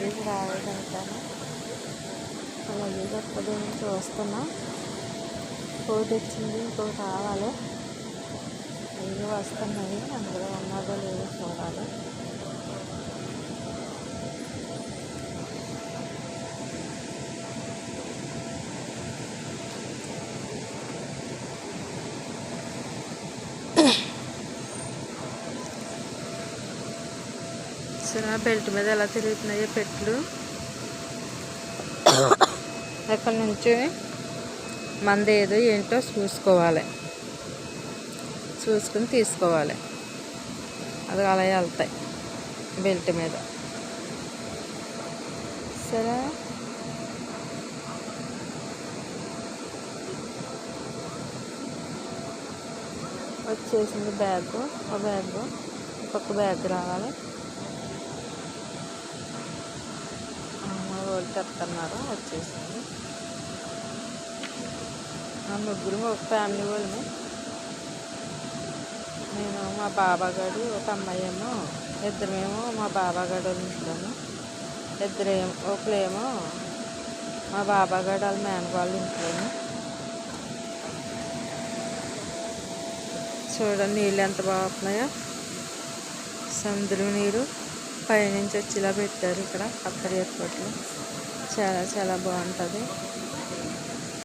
Luggage రాలేదంటాను. Luggage ఒక్కదే నుంచి వస్తున్నా. Coat వచ్చింది, ఇంకోటి రావాలి. ఇవి వస్తున్నాయి, అందులో ఉన్నదో లేదో చూడాలి. సరే, బెల్ట్ మీద ఎలా తిరుగుతున్నాయో పెట్లు. ఎక్కడి నుంచి మంది ఏదో ఏంటో చూసుకోవాలి, చూసుకుని తీసుకోవాలి. అది అలా వెళ్తాయి బెల్ట్ మీద. సరే, వచ్చేసింది బ్యాగ్. ఒక బ్యాగ్, ఇంకొక బ్యాగ్ రావాలి. వాళ్ళు చెప్తున్నారు, వచ్చేసింది. ముగ్గురు ఒక ఫ్యామిలీ వాళ్ళని. నేను, మా బాబాగాడు, ఒక అమ్మాయి ఏమో, ఇద్దరేమో మా బాబాగాడు వాళ్ళ ఇంట్లోను, ఒకలేమో మా బాబాగాడు వాళ్ళ మేనగాళ్ళ ఇంట్లోను. చూడండి నీళ్ళు ఎంత బాగుతున్నాయో. సముద్రం నీరు పైనుంచి వచ్చి ఇలా పెట్టారు ఇక్కడ ఖత్తర్ ఎయిర్పోర్ట్లో. చాలా చాలా బాగుంటుంది.